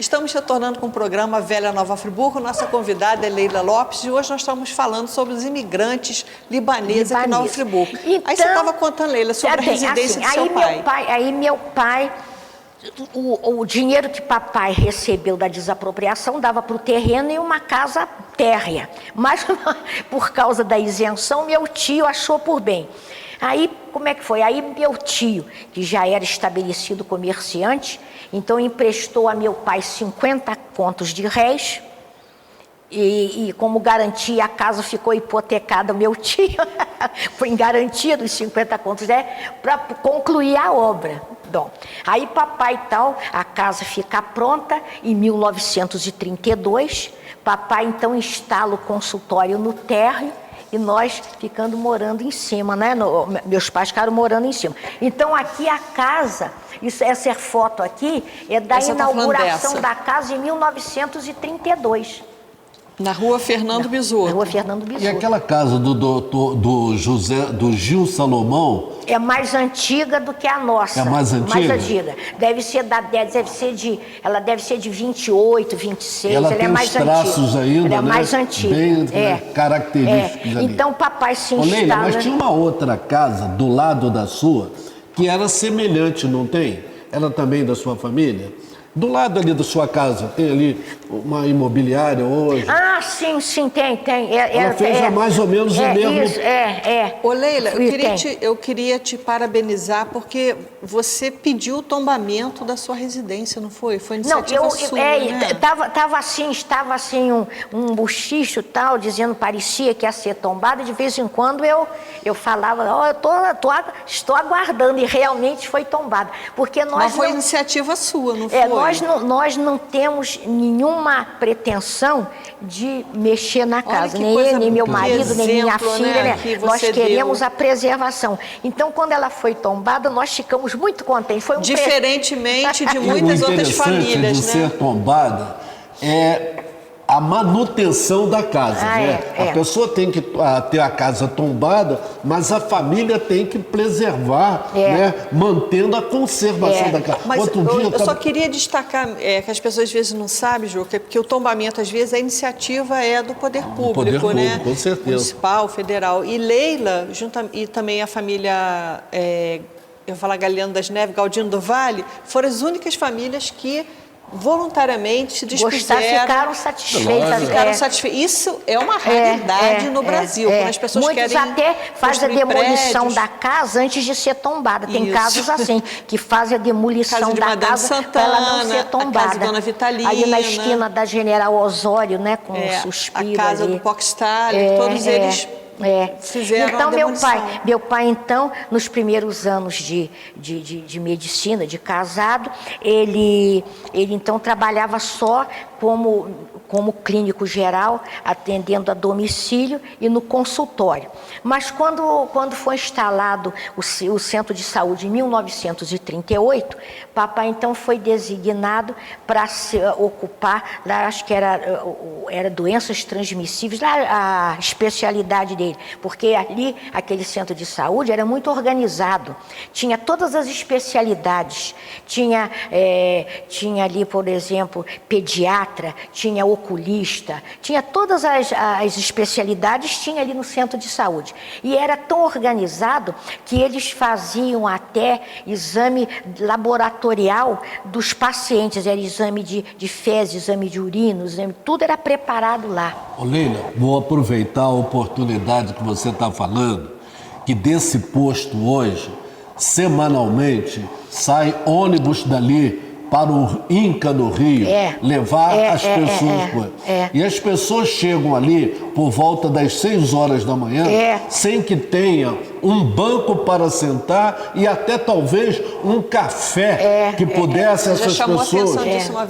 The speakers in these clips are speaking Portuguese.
Estamos retornando com o programa Velha Nova Friburgo. Nossa convidada é Leila Lopes e hoje nós estamos falando sobre os imigrantes libaneses aqui em Nova Friburgo. Então, aí você estava contando, Leila, sobre a residência do seu pai. Aí meu pai, o dinheiro que papai recebeu da desapropriação dava para o terreno e uma casa térrea. Mas por causa da isenção, meu tio achou por bem. Aí, como é que foi? Aí meu tio, que já era estabelecido comerciante, então emprestou a meu pai 50 contos de réis e como garantia a casa ficou hipotecada, meu tio foi em garantia dos 50 contos de réis para concluir a obra. Bom, aí papai tal, a casa fica pronta em 1932, papai então instala o consultório no térreo, e nós ficando morando em cima, né? Meus pais ficaram morando em cima. Então aqui a casa, essa foto aqui é da inauguração da casa em 1932. Na rua Fernando Bisotto. Na rua Fernando Bisotto. E aquela casa do Gil Salomão? É mais antiga do que a nossa. É mais antiga? Mais antiga. Ela deve ser de 28, 26. Ela é mais antiga. Traços ainda, ela é né? mais antiga. Bem característicos ali. Então papai se instala... Leila, mas tinha uma outra casa do lado da sua que era semelhante, não tem? Era também da sua família? Do lado ali da sua casa, tem ali uma imobiliária hoje? Ah, sim, tem. Ela fez mais ou menos o mesmo... Isso, Ô Leila, eu queria te parabenizar porque você pediu o tombamento da sua residência, não foi? Foi iniciativa sua, né? Estava assim um bochicho tal, dizendo parecia que ia ser tombada, de vez em quando eu falava, estou aguardando, e realmente foi tombada. Porque Mas foi iniciativa sua, não foi? Nós não temos nenhuma pretensão de mexer na casa, nem eu, nem meu marido, nem minha filha, né? Nós queremos a preservação. Então, quando ela foi tombada, nós ficamos muito contentes. Foi Diferentemente de muitas outras famílias, né? O interessante de ser tombada é a manutenção da casa, né? A pessoa tem que ter a casa tombada, mas a família tem que preservar, né? Mantendo a conservação da casa. Mas eu só queria destacar que as pessoas às vezes não sabem, Ju, porque o tombamento, às vezes, a iniciativa é do poder público, né? Com certeza. Municipal, federal. E Leila, e também a família, eu vou falar Galeano das Neves, Galdino do Vale, foram as únicas famílias que voluntariamente se dispuseram, ficaram satisfeitas. Isso é uma raridade no Brasil, quando as pessoas muitos querem até fazem a demolição prédios. da casa antes de ser tombada. Tem casos assim, que fazem a demolição da casa para ela não ser tombada. A casa da Dona Vitalina, ali na esquina da General Osório, né, com o Suspiro. A casa ali. do Pockstalin, todos eles fizeram então, a demolição. meu pai, então, nos primeiros anos de medicina, de casado, ele então trabalhava só como clínico geral, atendendo a domicílio e no consultório. Mas quando foi instalado o centro de saúde em 1938, papai então foi designado para se ocupar, lá, acho que era doenças transmissíveis, lá a especialidade dele, porque ali, aquele centro de saúde era muito organizado, tinha todas as especialidades, tinha ali, por exemplo, pediatra, tinha oculista, tinha todas as especialidades, tinha ali no centro de saúde. E era tão organizado que eles faziam até exame laboratorial dos pacientes, era exame de fezes, exame de urina, tudo era preparado lá. Ô Leila, vou aproveitar a oportunidade que você está falando, que desse posto hoje, semanalmente, sai ônibus dali para o INCA no Rio, levar as pessoas. E as pessoas chegam ali por volta das 6 horas da manhã, sem que tenha um banco para sentar e até talvez um café que pudesse essas pessoas.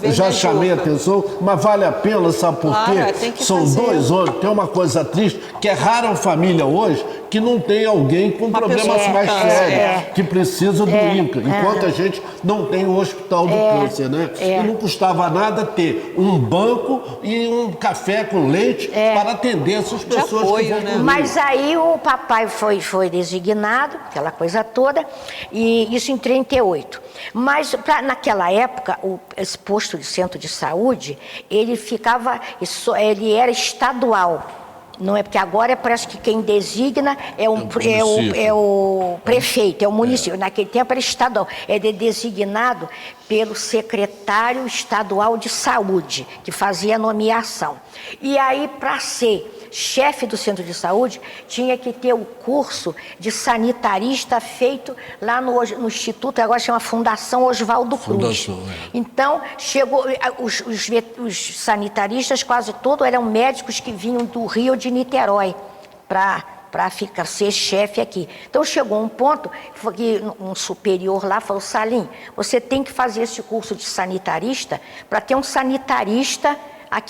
Eu já chamei a atenção, mas vale a pena, sabe por quê? São 2 ônibus. Tem uma coisa triste, que é rara a família hoje que não tem alguém com problemas mais sérios, que precisa do INCA, enquanto a gente não tem o hospital do câncer, né? E não custava nada ter um banco e um café com leite para atender essas pessoas apoio, que vão né? Mas aí o papai foi designado, aquela coisa toda, e isso em 38. Mas naquela época, esse posto de centro de saúde, ele era estadual. Não é porque agora parece que quem designa é o prefeito, é o município. Naquele tempo era estadual, designado pelo secretário estadual de saúde, que fazia a nomeação. E aí, para ser chefe do centro de saúde, tinha que ter o curso de sanitarista feito lá no Instituto, agora chama Fundação Oswaldo Cruz. Então, chegou, os sanitaristas quase todos eram médicos que vinham do Rio de Niterói para ser chefe aqui. Então chegou um ponto que um superior lá falou: Salim, você tem que fazer esse curso de sanitarista para ter um sanitarista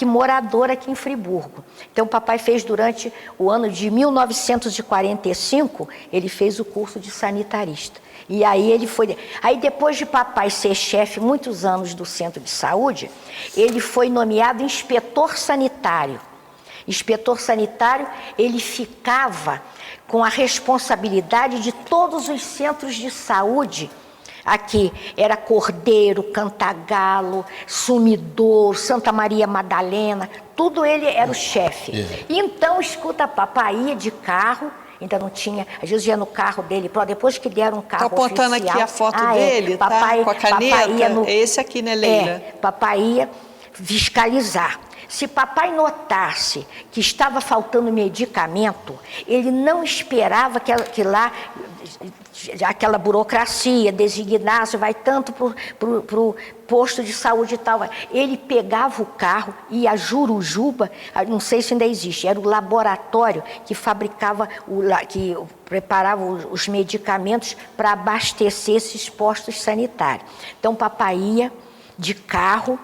morador aqui em Friburgo. Então o papai fez durante o ano de 1945, ele fez o curso de sanitarista. E aí ele foi. Aí depois de papai ser chefe muitos anos do centro de saúde, ele foi nomeado inspetor sanitário. Inspetor sanitário, ele ficava com a responsabilidade de todos os centros de saúde. Aqui era Cordeiro, Cantagalo, Sumidouro, Santa Maria Madalena, tudo ele era o chefe. Então, escuta, papai ia de carro, ainda não tinha, às vezes ia no carro dele, depois que deram um carro oficial. Estou apontando aqui a foto dele, papai, tá? Com a caneta, é esse aqui, né, Leila? Papai ia fiscalizar. Se papai notasse que estava faltando medicamento, ele não esperava que lá aquela burocracia designasse, vai tanto para o posto de saúde e tal. Ele pegava o carro e a Jurujuba, não sei se ainda existe, era o laboratório que fabricava, que preparava os medicamentos para abastecer esses postos sanitários. Então papai ia de carro.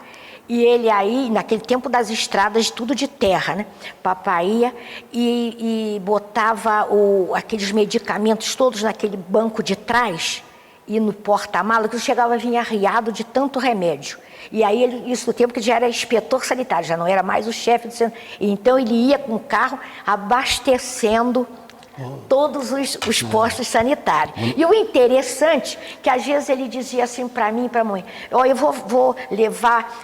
E ele aí, naquele tempo das estradas, tudo de terra, né? Papai ia e botava aqueles medicamentos todos naquele banco de trás e no porta-mala, que chegava a vir arriado de tanto remédio. E aí, isso no tempo que já era inspetor sanitário, já não era mais o chefe do centro. Então ele ia com o carro abastecendo todos os postos sanitários. E o interessante, que às vezes ele dizia assim para mim e para a mãe: eu vou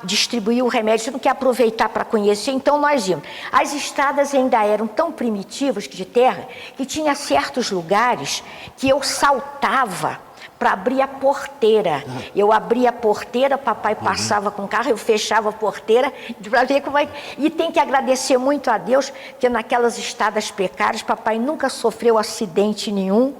distribuir o remédio, você não quer aproveitar para conhecer? Então nós íamos. As estradas ainda eram tão primitivas de terra, que tinha certos lugares que eu saltava para abrir a porteira. Eu abria a porteira, papai passava com o carro, eu fechava a porteira para ver como é. E tem que agradecer muito a Deus que naquelas estradas precárias papai nunca sofreu acidente nenhum.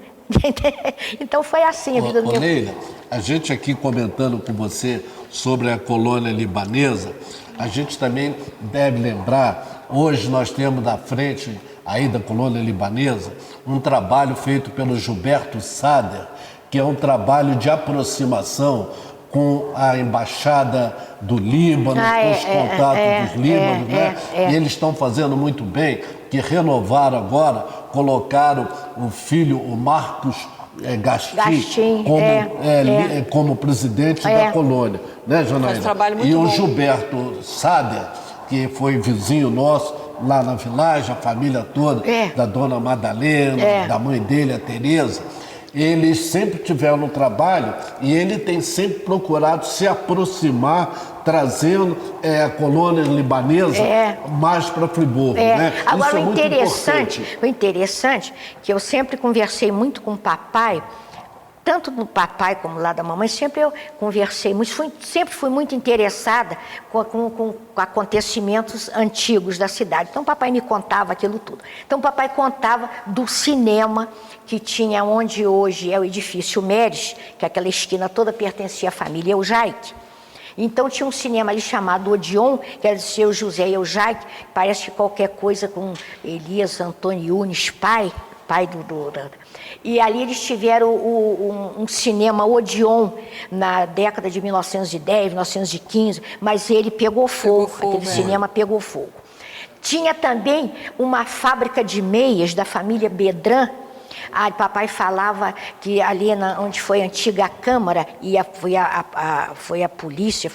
Então foi assim a vida do meu. Leila, a gente aqui comentando com você sobre a colônia libanesa, a gente também deve lembrar, hoje nós temos na frente aí da colônia libanesa um trabalho feito pelo Gilberto Sader, que é um trabalho de aproximação com a Embaixada do Líbano, com os contatos dos Líbanos, né? E eles estão fazendo muito bem, que renovaram agora, colocaram o filho, o Marcos Gastin, como presidente da colônia, né, Janaína? E o Gilberto Sader, que foi vizinho nosso lá na Vilagem, a família toda, da dona Madalena, da mãe dele, a Tereza, eles sempre tiveram no trabalho e ele tem sempre procurado se aproximar, trazendo a colônia libanesa mais para Friburgo. Né? Agora, isso o interessante é que eu sempre conversei muito com o papai, tanto do papai como lá da mamãe, sempre eu conversei muito, sempre fui muito interessada com acontecimentos antigos da cidade. Então, o papai me contava aquilo tudo. Então, o papai contava do cinema que tinha onde hoje é o edifício Meres, que aquela esquina toda pertencia à família Eujaic. Então, tinha um cinema ali chamado Odeon, que era do seu José Eujaic, parece que qualquer coisa com Elias Antônio Yunes, pai do... E ali eles tiveram um cinema Odeon na década de 1910, 1915, mas ele pegou fogo, aquele cinema pegou fogo. Tinha também uma fábrica de meias da família Bedran, Papai falava que ali onde foi a antiga Câmara, foi a polícia,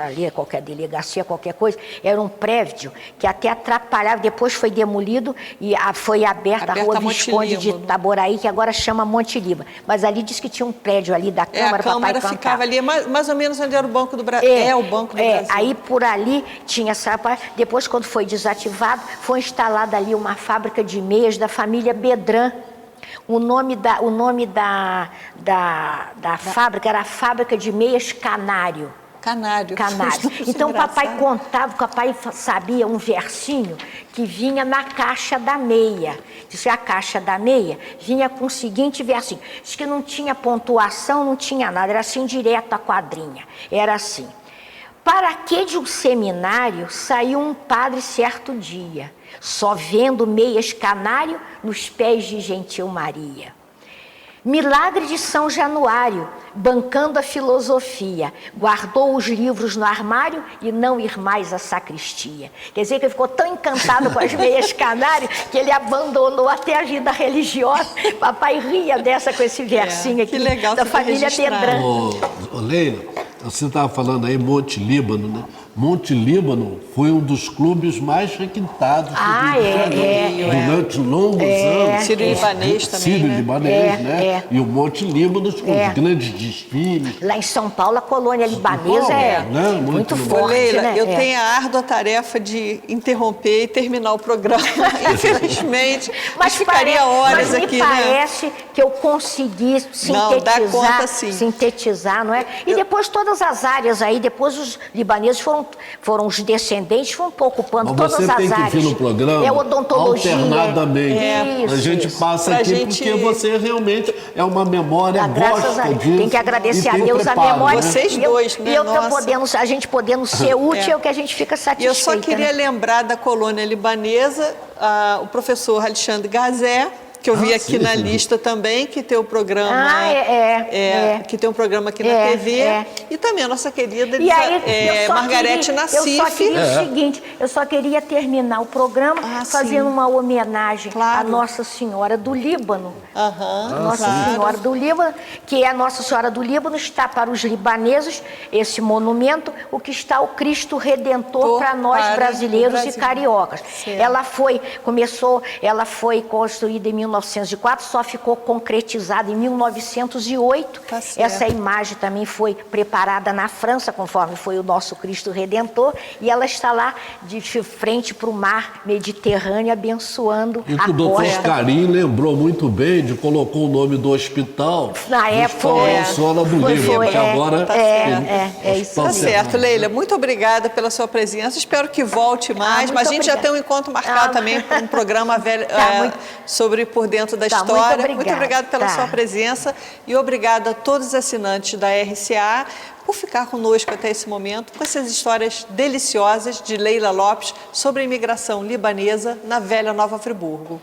ali qualquer delegacia, qualquer coisa, era um prédio que até atrapalhava, depois foi demolido e foi aberta a Rua Visconde de Itaboraí, que agora chama Monte Líbano. Mas ali diz que tinha um prédio ali da Câmara, a Câmara ficava ali, mais ou menos onde era o Banco do Brasil. O Banco do Brasil. Aí por ali tinha essa... Depois, quando foi desativado, foi instalada ali uma fábrica de meias da família Bedran. O nome da fábrica era a Fábrica de Meias Canário. Canário. Então, o papai contava, o papai sabia um versinho que vinha na caixa da meia. Diz que a caixa da meia vinha com o seguinte versinho. Diz que não tinha pontuação, não tinha nada, era assim direto a quadrinha. Era assim: para que de um seminário saiu um padre certo dia, só vendo meias canário nos pés de gentil Maria. Milagre de São Januário, bancando a filosofia, guardou os livros no armário e não ir mais à sacristia. Quer dizer que ele ficou tão encantado com as meias canário que ele abandonou até a vida religiosa. Papai ria dessa com esse versinho aqui legal, da família Bedran. Leila, você estava falando aí Monte Líbano, né? Monte Líbano foi um dos clubes mais requintados durante longos anos. Sírio-Libanês também, Sírio-Libanês, né? E o Monte Líbano com os grandes desfiles. Lá em São Paulo, a colônia libanesa muito forte, Leila, né? eu tenho a árdua tarefa de interromper e terminar o programa, infelizmente. Mas ficaria horas aqui, né? Mas me parece que eu consegui sintetizar, não é? E depois todas as áreas aí, depois os libaneses foram os descendentes, foram um pouco ocupando todas as áreas. Você tem que vir no programa odontologia, alternadamente. A gente passa aqui porque você realmente é uma memória, gosta disso. Tem que agradecer a Deus a memória. Vocês dois, né? E a gente podendo ser útil, é o que a gente fica satisfeito. E eu só queria lembrar da colônia libanesa, o professor Alexandre Gazé, que eu vi aqui na lista também, que tem o programa, que tem um programa aqui na TV, e também a nossa querida Margarete Nassif. Eu só queria o seguinte, eu só queria terminar o programa fazendo uma homenagem à Nossa Senhora do Líbano. Nossa Senhora do Líbano, que é a Nossa Senhora do Líbano, está para os libaneses, esse monumento, o que está o Cristo Redentor para nós brasileiros e cariocas. Ela foi construída em 1904, só ficou concretizada em 1908. Essa imagem também foi preparada na França, conforme foi o nosso Cristo Redentor, e ela está lá de frente para o mar Mediterrâneo, abençoando a costa. E o doutor Carim lembrou muito bem colocou o nome do hospital na época. Senhora do Líbano, que agora isso. Tá certo, Leila. Muito obrigada pela sua presença. Espero que volte mais, mas a gente já tem um encontro marcado também para um programa sobre Por Dentro da História. Muito obrigada pela sua presença e obrigada a todos os assinantes da RCA por ficar conosco até esse momento com essas histórias deliciosas de Leila Lopes sobre a imigração libanesa na velha Nova Friburgo.